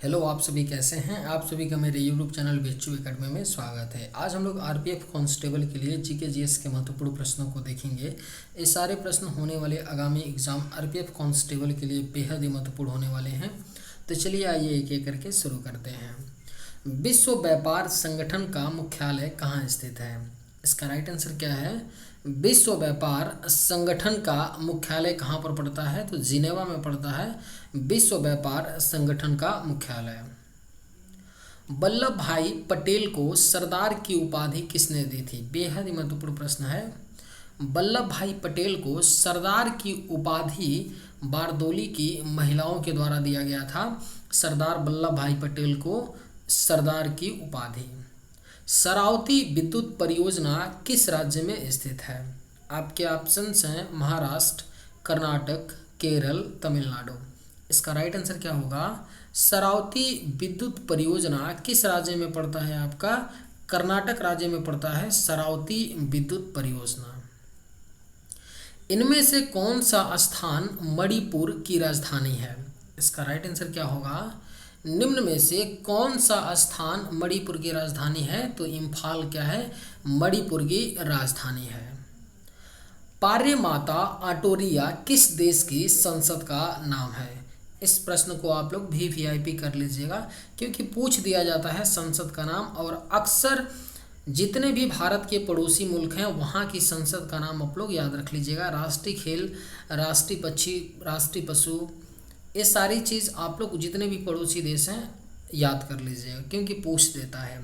Hello, आप सभी कैसे हैं। आप सभी का मेरे यूट्यूब चैनल बिच्छू एकेडमी में स्वागत है। आज हम लोग आरपीएफ कांस्टेबल के लिए जीके जीएस के महत्वपूर्ण प्रश्नों को देखेंगे। ये सारे प्रश्न होने वाले आगामी एग्जाम आरपीएफ कांस्टेबल के लिए बेहद ही महत्वपूर्ण होने वाले हैं। तो चलिए आइए एक एक करके शुरू करते हैं। विश्व व्यापार संगठन का मुख्यालय कहाँ स्थित है? इसका राइट आंसर क्या है? विश्व व्यापार संगठन का मुख्यालय कहाँ पर पड़ता है? तो जिनेवा में पड़ता है विश्व व्यापार संगठन का मुख्यालय। वल्लभ भाई पटेल को सरदार की उपाधि किसने दी थी? बेहद ही महत्वपूर्ण प्रश्न है। वल्लभ भाई पटेल को सरदार की उपाधि बारदोली की महिलाओं के द्वारा दिया गया था। सरदार वल्लभ भाई पटेल को सरदार की उपाधि। शरावती विद्युत परियोजना किस राज्य में स्थित है? आपके ऑप्शंस हैं महाराष्ट्र, कर्नाटक, केरल, तमिलनाडु। इसका राइट आंसर क्या होगा? शरावती विद्युत परियोजना किस राज्य में पड़ता है? आपका कर्नाटक राज्य में पड़ता है शरावती विद्युत परियोजना। इनमें से कौन सा स्थान मणिपुर की राजधानी है? इसका राइट आंसर क्या होगा? निम्न में से कौन सा स्थान मणिपुर की राजधानी है? तो इम्फाल क्या है? मणिपुर की राजधानी है। पार्यमाता आटोरिया किस देश की संसद का नाम है? इस प्रश्न को आप लोग वीवीआईपी कर लीजिएगा, क्योंकि पूछ दिया जाता है संसद का नाम, और अक्सर जितने भी भारत के पड़ोसी मुल्क हैं वहाँ की संसद का नाम आप लोग याद रख लीजिएगा। राष्ट्रीय खेल, राष्ट्रीय पक्षी, राष्ट्रीय पशु, ये सारी चीज़ आप लोग जितने भी पड़ोसी देश हैं याद कर लीजिएगा, क्योंकि पूछ देता है।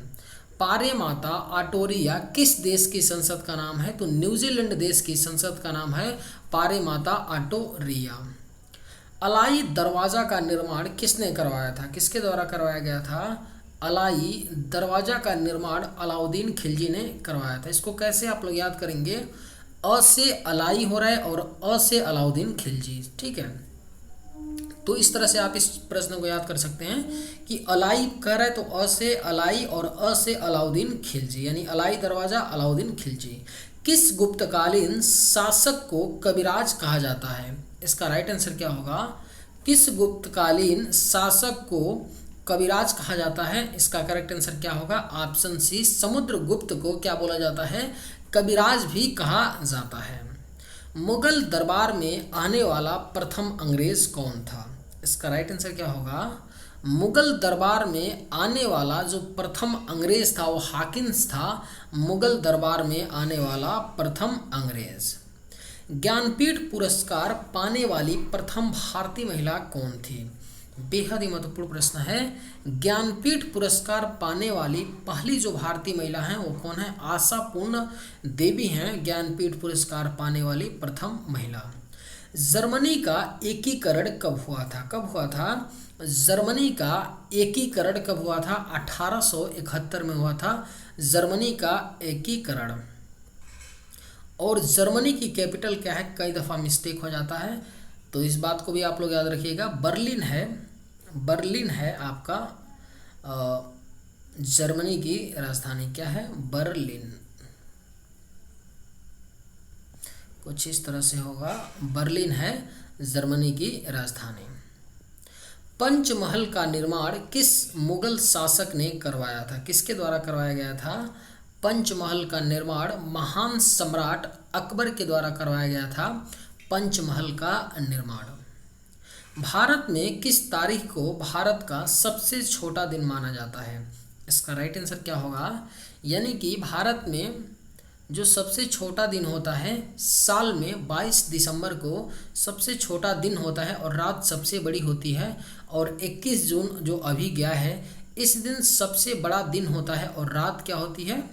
पार्यमाता आटोरिया किस देश की संसद का नाम है? तो न्यूजीलैंड देश की संसद का नाम है पार्यमाता आटोरिया। अलाई दरवाज़ा का निर्माण किसने करवाया था? किसके द्वारा करवाया गया था? अलाई दरवाज़ा का निर्माण अलाउद्दीन खिलजी ने करवाया था। इसको कैसे आप लोग याद करेंगे? अ से अलाई हो रहा है और अ से अलाउद्दीन खिलजी, ठीक है। तो इस तरह से आप इस प्रश्न को याद कर सकते हैं कि अलाई कह रहा है तो अ से अलाई और अ से अलाउद्दीन खिलजी, यानी अलाई दरवाज़ा अलाउद्दीन खिलजी। किस गुप्तकालीन शासक को कविराज कहा जाता है? इसका राइट आंसर क्या होगा? किस गुप्तकालीन शासक को कविराज कहा जाता है? इसका करेक्ट आंसर क्या होगा? ऑप्शन सी, समुद्रगुप्त को क्या बोला जाता है? कविराज भी कहा जाता है। मुगल दरबार में आने वाला प्रथम अंग्रेज कौन था? इसका राइट आंसर क्या होगा? मुगल दरबार में आने वाला जो प्रथम अंग्रेज था वो हाकिन्स था। मुगल दरबार में आने वाला प्रथम अंग्रेज। ज्ञानपीठ पुरस्कार पाने वाली प्रथम भारतीय महिला कौन थी? बेहद ही महत्वपूर्ण प्रश्न है। ज्ञानपीठ पुरस्कार पाने वाली पहली जो भारतीय महिला हैं वो कौन है? आशापूर्ण देवी हैं ज्ञानपीठ पुरस्कार पाने वाली प्रथम महिला। जर्मनी का एकीकरण कब हुआ था? कब हुआ था? जर्मनी का एकीकरण कब हुआ था? 1871 में हुआ था जर्मनी का एकीकरण। और जर्मनी की कैपिटल क्या है? कई दफ़ा मिस्टेक हो जाता है, तो इस बात को भी आप लोग याद रखिएगा। बर्लिन है, बर्लिन है आपका जर्मनी की राजधानी क्या है? बर्लिन। कुछ इस तरह से होगा, बर्लिन है जर्मनी की राजधानी। पंचमहल का निर्माण किस मुगल शासक ने करवाया था? किसके द्वारा करवाया गया था? पंचमहल का निर्माण महान सम्राट अकबर के द्वारा करवाया गया था। पंचमहल का निर्माण। भारत में किस तारीख को भारत का सबसे छोटा दिन माना जाता है? इसका राइट आंसर क्या होगा? यानी कि भारत में जो सबसे छोटा दिन होता है साल में 22 दिसंबर को सबसे छोटा दिन होता है और रात सबसे बड़ी होती है। और 21 जून जो अभी गया है इस दिन सबसे बड़ा दिन होता है और रात क्या होती है?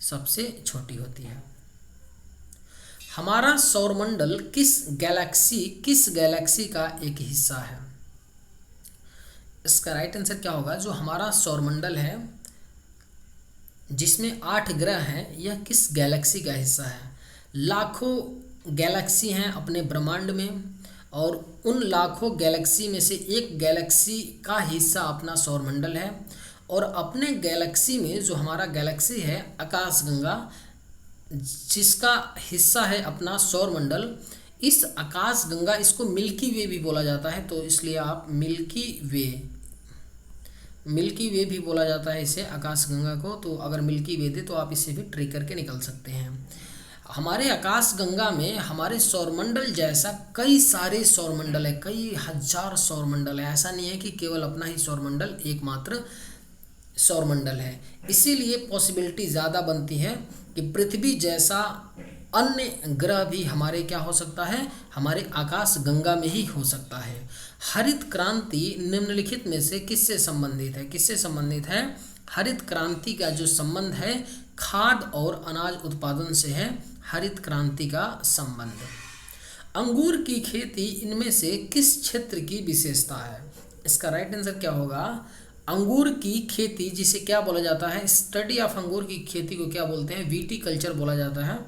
सबसे छोटी होती है। हमारा सौरमंडल किस गैलेक्सी का एक हिस्सा है? इसका राइट आंसर क्या होगा? जो हमारा सौरमंडल है जिसमें 8 ग्रह हैं, यह किस गैलेक्सी का हिस्सा है? लाखों गैलेक्सी हैं अपने ब्रह्मांड में, और उन लाखों गैलेक्सी में से एक गैलेक्सी का हिस्सा अपना सौरमंडल है। और अपने गैलेक्सी में जो हमारा गैलेक्सी है आकाशगंगा, जिसका हिस्सा है अपना सौरमंडल, इस आकाशगंगा, इसको मिल्की वे भी बोला जाता है, तो इसलिए आप मिल्की वे मिल्की वे भी बोला जाता है इसे, आकाशगंगा को। तो अगर मिल्की वे दे तो आप इसे भी ट्रेक करके निकल सकते हैं। हमारे आकाशगंगा में हमारे सौरमंडल जैसा कई सारे सौरमंडल है, कई हजार सौरमंडल है। ऐसा नहीं है कि केवल अपना ही सौरमंडल एकमात्र सौरमंडल है। इसीलिए पॉसिबिलिटी ज़्यादा बनती है कि पृथ्वी जैसा अन्य ग्रह भी हमारे क्या हो सकता है, हमारे आकाश गंगा में ही हो सकता है। हरित क्रांति निम्नलिखित में से किससे संबंधित है? किससे संबंधित है? हरित क्रांति का जो संबंध है खाद्य और अनाज उत्पादन से है, हरित क्रांति का संबंध। अंगूर की खेती इनमें से किस क्षेत्र की विशेषता है? इसका राइट आंसर क्या होगा? अंगूर की खेती जिसे क्या बोला जाता है, स्टडी ऑफ अंगूर की खेती को क्या बोलते हैं? वीटी कल्चर बोला जाता है।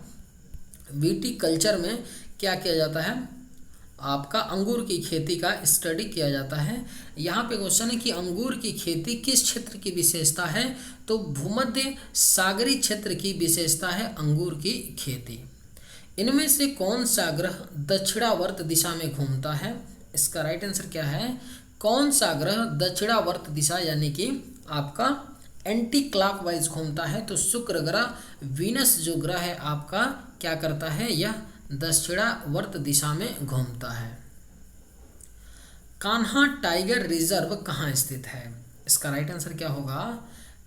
वीटी कल्चर में क्या किया जाता है? आपका अंगूर की खेती का स्टडी किया जाता है। यहाँ पे क्वेश्चन है कि अंगूर की खेती किस क्षेत्र की विशेषता है? तो भूमध्य सागरीय क्षेत्र की विशेषता है अंगूर की खेती। इनमें से कौन सा ग्रह दक्षिणावर्त दिशा में घूमता है? इसका राइट आंसर क्या है? कौन सा ग्रह दक्षिणावर्त दिशा यानी कि आपका एंटी क्लॉकवाइज घूमता है? तो शुक्र ग्रह, वीनस जो ग्रह है आपका क्या करता है? यह दक्षिणावर्त दिशा में घूमता है। कान्हा टाइगर रिजर्व कहाँ स्थित है? इसका राइट आंसर क्या होगा?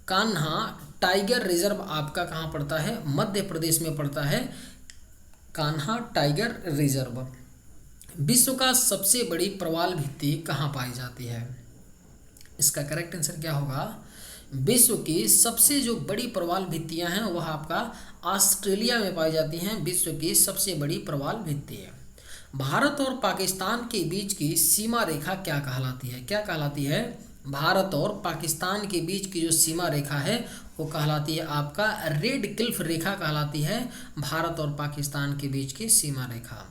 कान्हा टाइगर रिजर्व आपका कहाँ पड़ता है? मध्य प्रदेश में पड़ता है कान्हा टाइगर रिजर्व। विश्व का सबसे बड़ी प्रवाल भित्ति कहाँ पाई जाती है? इसका करेक्ट आंसर क्या होगा? विश्व की सबसे जो बड़ी प्रवाल भित्तियां हैं वह आपका ऑस्ट्रेलिया में पाई जाती हैं। विश्व की सबसे बड़ी प्रवाल भित्ति है। भारत और पाकिस्तान के बीच की सीमा रेखा क्या कहलाती है? क्या कहलाती है? भारत और पाकिस्तान के बीच की जो सीमा रेखा है वो कहलाती है आपका रेड क्लिफ रेखा कहलाती है, भारत और पाकिस्तान के बीच की सीमा रेखा।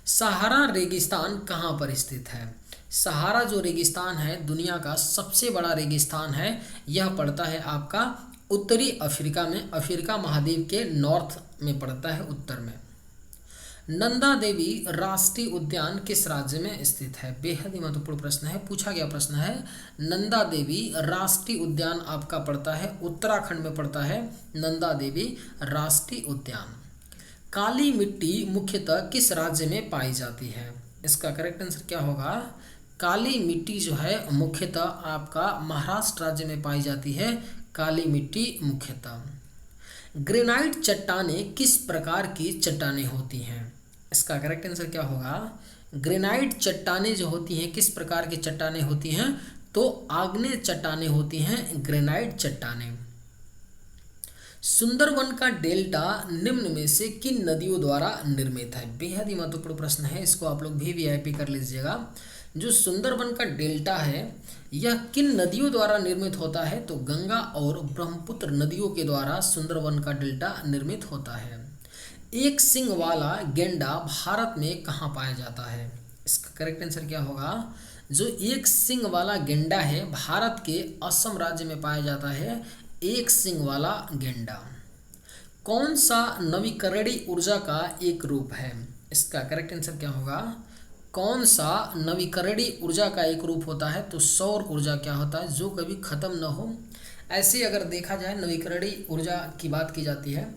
सहारा रेगिस्तान कहाँ पर स्थित है? सहारा जो रेगिस्तान है दुनिया का सबसे बड़ा रेगिस्तान है, यह पड़ता है आपका उत्तरी अफ्रीका में, अफ्रीका महाद्वीप के नॉर्थ में पड़ता है, उत्तर में। नंदा देवी राष्ट्रीय उद्यान किस राज्य में स्थित है? बेहद ही महत्वपूर्ण प्रश्न है, पूछा गया प्रश्न है। नंदा देवी राष्ट्रीय उद्यान आपका पड़ता है उत्तराखंड में पड़ता है, नंदा देवी राष्ट्रीय उद्यान। काली मिट्टी मुख्यतः किस राज्य में पाई जाती है? इसका करेक्ट आंसर क्या होगा? काली मिट्टी जो है मुख्यतः आपका महाराष्ट्र राज्य में पाई जाती है, काली मिट्टी मुख्यतः। ग्रेनाइट चट्टानें किस प्रकार की चट्टानें होती हैं? इसका करेक्ट आंसर क्या होगा? ग्रेनाइट चट्टानें जो होती हैं किस प्रकार की चट्टानें होती हैं? तो आग्नेय चट्टानें होती हैं ग्रेनाइट चट्टानें। सुंदरवन का डेल्टा निम्न में से किन नदियों द्वारा निर्मित है? बेहद ही महत्वपूर्ण प्रश्न है, इसको आप लोग भी वीआईपी कर लीजिएगा। जो सुंदरवन का डेल्टा है यह किन नदियों द्वारा निर्मित होता है? तो गंगा और ब्रह्मपुत्र नदियों के द्वारा सुंदरवन का डेल्टा निर्मित होता है। एक सींग वाला गेंडा भारत में कहाँ पाया जाता है? इसका करेक्ट आंसर क्या होगा? जो एक सींग वाला गेंडा है भारत के असम राज्य में पाया जाता है, एक सींग वाला गेंडा। कौन सा नवीकरणीय ऊर्जा का एक रूप है? इसका करेक्ट आंसर क्या होगा? कौन सा नवीकरणीय ऊर्जा का एक रूप होता है? तो सौर ऊर्जा क्या होता है? जो कभी खत्म न हो। ऐसे अगर देखा जाए नवीकरणीय ऊर्जा की बात की जाती है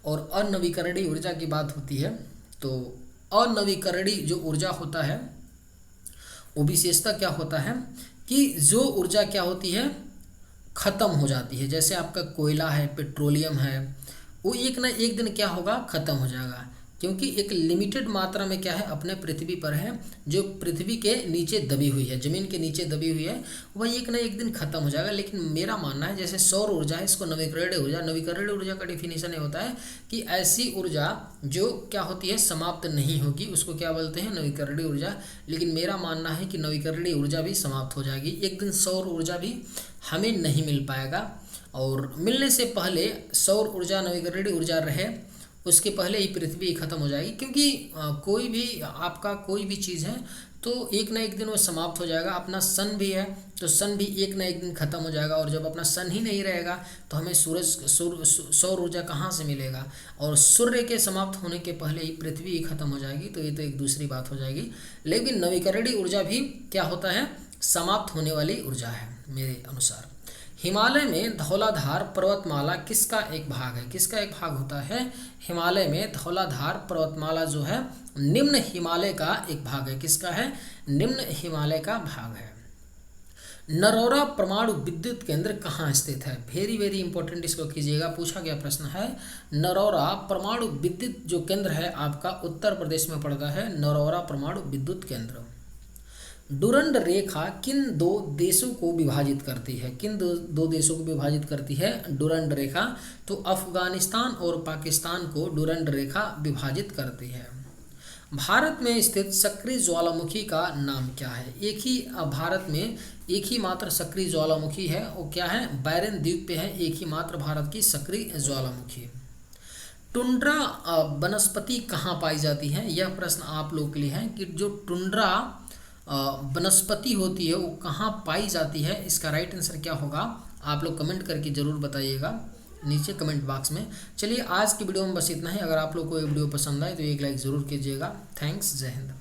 और अनवीकरणीय ऊर्जा की बात होती है, तो अनवीकरणीय जो ऊर्जा होता है वो विशेषता क्या होता है कि जो ऊर्जा क्या होती है, खत्म हो जाती है। जैसे आपका कोयला है, पेट्रोलियम है, वो एक ना एक दिन क्या होगा, खत्म हो जाएगा, क्योंकि एक लिमिटेड मात्रा में क्या है अपने पृथ्वी पर है, जो पृथ्वी के नीचे दबी हुई है, ज़मीन के नीचे दबी हुई है, वह एक ना एक दिन खत्म हो जाएगा। लेकिन मेरा मानना है जैसे सौर ऊर्जा है, इसको नवीकरणीय ऊर्जा, नवीकरणीय ऊर्जा का डिफिनीशन ये होता है कि ऐसी ऊर्जा जो क्या होती है, समाप्त नहीं होगी, उसको क्या बोलते हैं, नवीकरणीय ऊर्जा। लेकिन मेरा मानना है कि नवीकरणीय ऊर्जा भी समाप्त हो जाएगी, एक दिन सौर ऊर्जा भी हमें नहीं मिल पाएगा, और मिलने से पहले सौर ऊर्जा नवीकरणीय ऊर्जा रहे उसके पहले ही पृथ्वी खत्म हो जाएगी। क्योंकि कोई भी आपका कोई भी चीज़ है तो एक ना एक दिन वो समाप्त हो जाएगा। अपना सन भी है तो सन भी एक ना एक दिन खत्म हो जाएगा, और जब अपना सन ही नहीं रहेगा तो हमें सौर ऊर्जा कहाँ से मिलेगा, और सूर्य के समाप्त होने के पहले ही पृथ्वी ही खत्म हो जाएगी, तो ये तो एक दूसरी बात हो जाएगी। लेकिन नवीकरणीय ऊर्जा भी क्या होता है, समाप्त होने वाली ऊर्जा है मेरे अनुसार। हिमालय में धौलाधार पर्वतमाला किसका एक भाग है? किसका एक भाग होता है? हिमालय में धौलाधार पर्वतमाला जो है निम्न हिमालय का एक भाग है। किसका है? निम्न हिमालय का भाग है। नरौरा परमाणु विद्युत केंद्र कहाँ स्थित है? वेरी वेरी इंपॉर्टेंट, इसको कीजिएगा, पूछा गया प्रश्न है। नरौरा परमाणु विद्युत जो केंद्र है आपका उत्तर प्रदेश में पड़ता है, नरौरा परमाणु विद्युत केंद्र। डुरंड रेखा किन दो देशों को विभाजित करती है? किन दो देशों को विभाजित करती है डुरंड रेखा? तो अफगानिस्तान और पाकिस्तान को डुरंड रेखा विभाजित करती है। भारत में स्थित सक्रिय ज्वालामुखी का नाम क्या है? एक ही भारत में एक ही मात्र सक्रिय ज्वालामुखी है, वो क्या है? बैरन द्वीप पे है एक ही मात्र भारत की सक्रिय ज्वालामुखी। टुंड्रा वनस्पति कहाँ पाई जाती है? यह प्रश्न आप लोग के लिए है कि जो टुंड्रा वनस्पति होती है वो कहाँ पाई जाती है? इसका राइट आंसर क्या होगा? आप लोग कमेंट करके ज़रूर बताइएगा नीचे कमेंट बॉक्स में। चलिए आज की वीडियो में बस इतना ही। अगर आप लोग को ये वीडियो पसंद आए तो एक लाइक ज़रूर कीजिएगा। थैंक्स, जय हिंद।